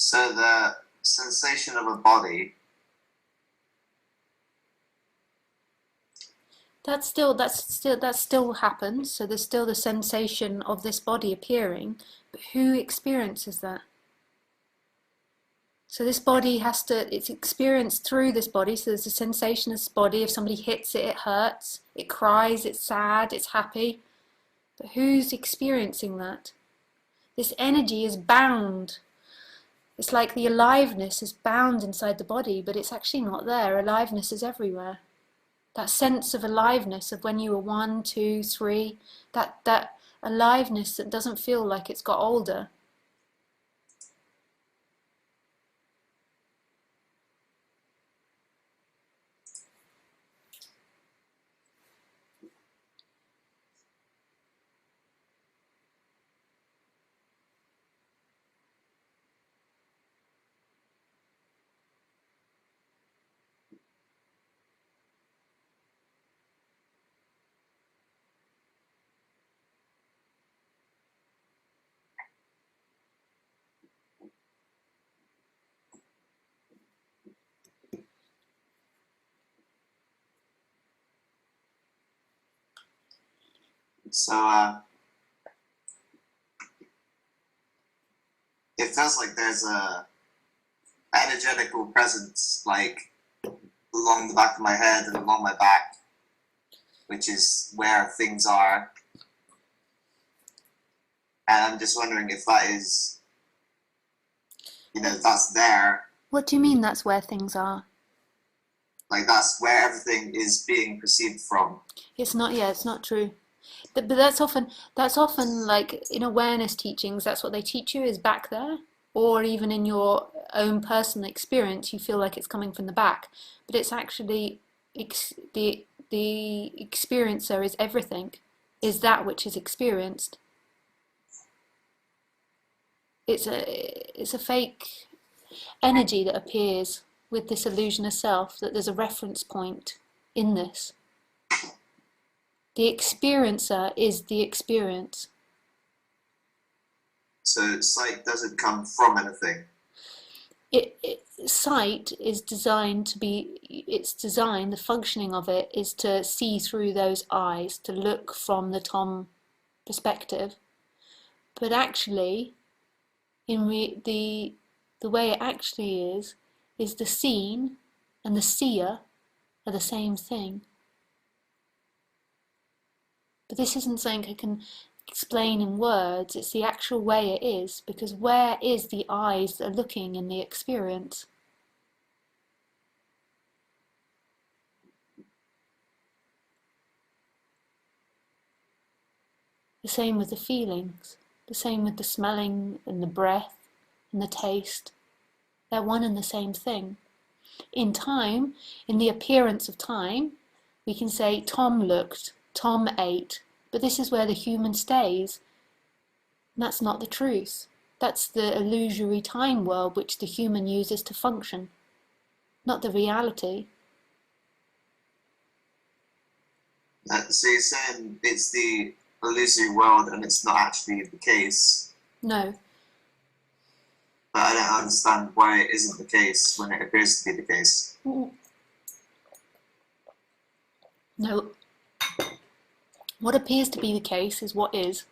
So the sensation of a body. That still happens. So there's still the sensation of this body appearing, but who experiences that? So this body it's experienced through this body. So there's a sensation of this body. If somebody hits it, it hurts. It cries. It's sad. It's happy. But who's experiencing that? This energy is bound. It's like the aliveness is bound inside the body, but it's actually not there. Aliveness is everywhere. That sense of aliveness of when you were 1, 2, 3, that aliveness that doesn't feel like it's got older. So it feels like there's a energetical presence, like along the back of my head and along my back, which is where things are. And I'm just wondering if that is, that's there. What do you mean that's where things are? Like that's where everything is being perceived from. It's not, yeah, it's not true. But that's often like in awareness teachings, that's what they teach you, is back there. Or even in your own personal experience, you feel like it's coming from the back. But it's actually, the experiencer is everything, is that which is experienced. It's a fake energy that appears with this illusion of self, that there's a reference point in this. The experiencer is the experience. So sight doesn't come from anything. Sight is designed to be, the functioning of it is to see through those eyes, to look from the Tom perspective. But actually, the way it actually is the seen and the seer are the same thing. But this isn't something I can explain in words, it's the actual way it is, because where is the eyes that are looking in the experience? The same with the feelings, the same with the smelling and the breath and the taste. They're one and the same thing. In time, in the appearance of time, we can say Tom looked, Tom ate, but this is where the human stays. And that's not the truth. That's the illusory time world which the human uses to function, not the reality. So you're saying it's the illusory world and it's not actually the case? No. But I don't understand why it isn't the case when it appears to be the case. No. What appears to be the case is what is,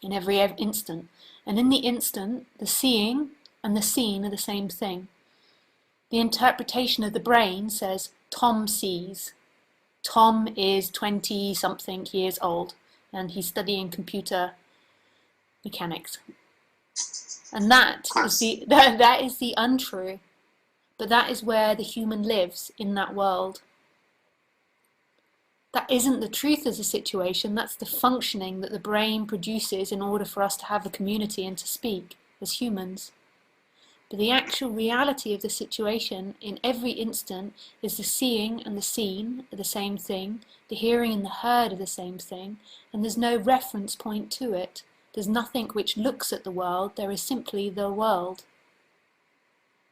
in every instant. And in the instant, the seeing and the seen are the same thing. The interpretation of the brain says, Tom sees. Tom is 20-something years old, and he's studying computer mechanics. And that is the untrue. But that is where the human lives, in that world. That isn't the truth of the situation, that's the functioning that the brain produces in order for us to have a community and to speak as humans. But the actual reality of the situation in every instant is the seeing and the seen are the same thing, the hearing and the heard are the same thing, and there's no reference point to it. There's nothing which looks at the world, there is simply the world.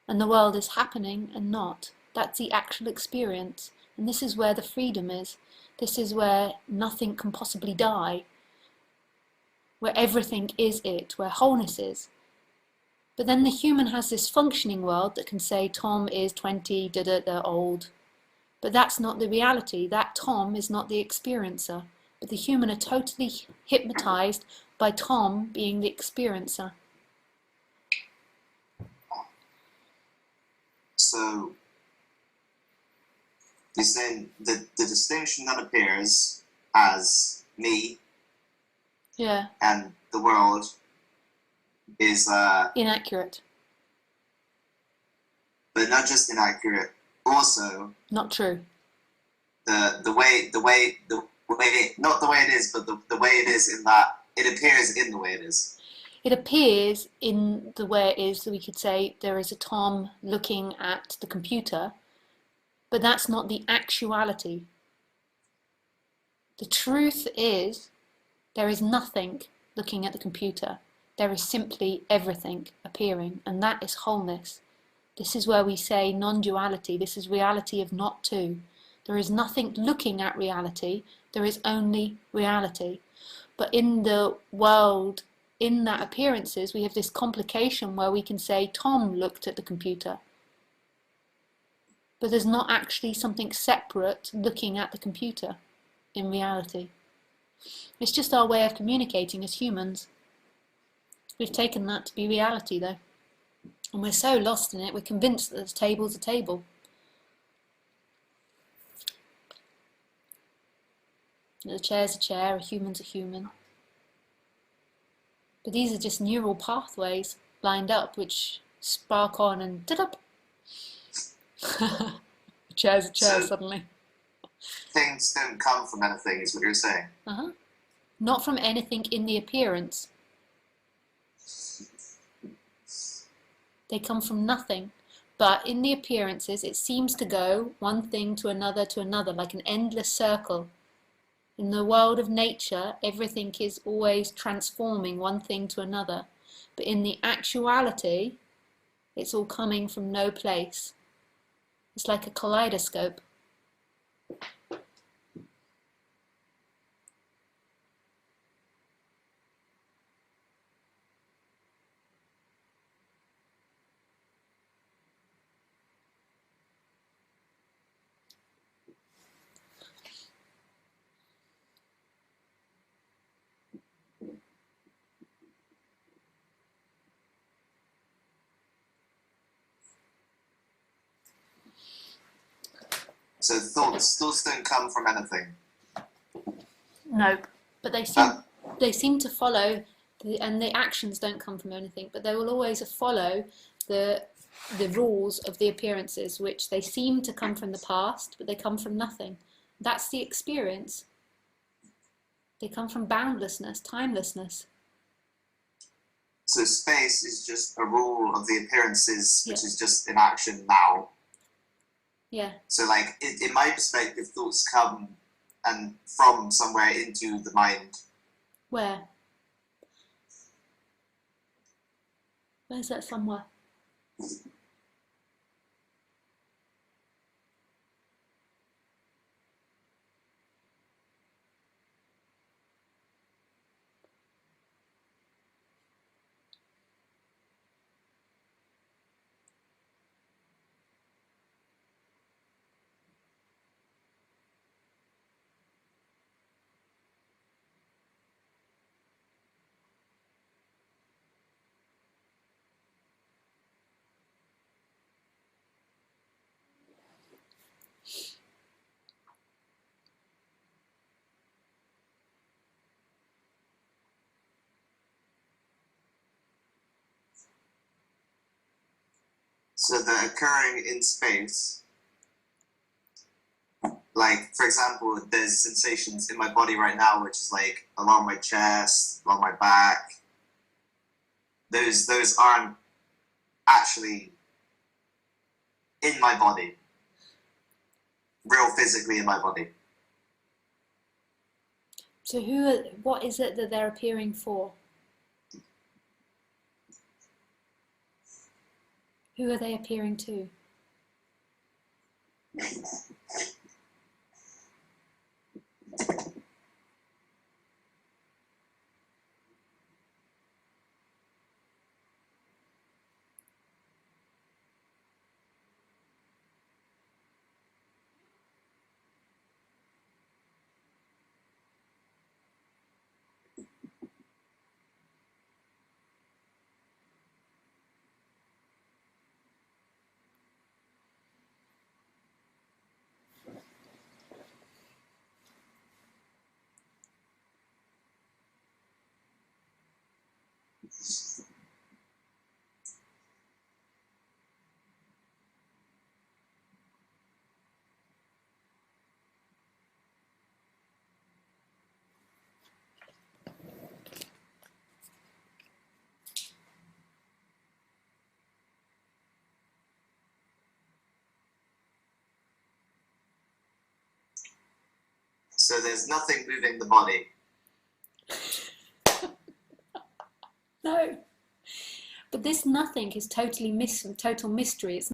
And the world is happening and not. That's the actual experience. And this is where the freedom is. This is where nothing can possibly die. Where everything is it, where wholeness is. But then the human has this functioning world that can say Tom is 20, they're old. But that's not the reality. That Tom is not the experiencer. But the human are totally hypnotized by Tom being the experiencer. So you're saying the distinction that appears as me Yeah. and the world is Inaccurate. but not just inaccurate, also Not true. the way not the way it is, but the way it is in that it appears in the way it is. It appears in the way it is that we could say there is a Tom looking at the computer, but that's not the actuality. The truth is there is nothing looking at the computer. There is simply everything appearing, and that is wholeness. This is where we say non-duality. This is reality of not two. There is nothing looking at reality. There is only reality. But in the world, in that appearances, we have this complication where we can say Tom looked at the computer. But there's not actually something separate looking at the computer in reality. It's just our way of communicating as humans. We've taken that to be reality though. And we're so lost in it, we're convinced that the table's a table. The chair's a chair, a human's a human. But these are just neural pathways lined up which spark on and da-da! The chair's a chair So, suddenly. Things don't come from anything, is what you're saying. Not from anything in the appearance. They come from nothing. But in the appearances, it seems to go one thing to another, like an endless circle. In the world of nature, everything is always transforming one thing to another. But in the actuality, it's all coming from no place. It's like a kaleidoscope. So thoughts don't come from anything. No, but they seem to follow, and the actions don't come from anything, but they will always follow the rules of the appearances, which they seem to come from the past, but they come from nothing. That's the experience. They come from boundlessness, timelessness. So space is just a rule of the appearances, which is just in action now. Yeah. So like, in my perspective, thoughts come and from somewhere into the mind. Where? Where's that somewhere? So they're occurring in space. Like, for example, there's sensations in my body right now, which is like along my chest, along my back. Those aren't actually in my body, real physically in my body. So what is it that they're appearing for? Who are they appearing to? So there's nothing moving the body. No. But this nothing is total mystery. It's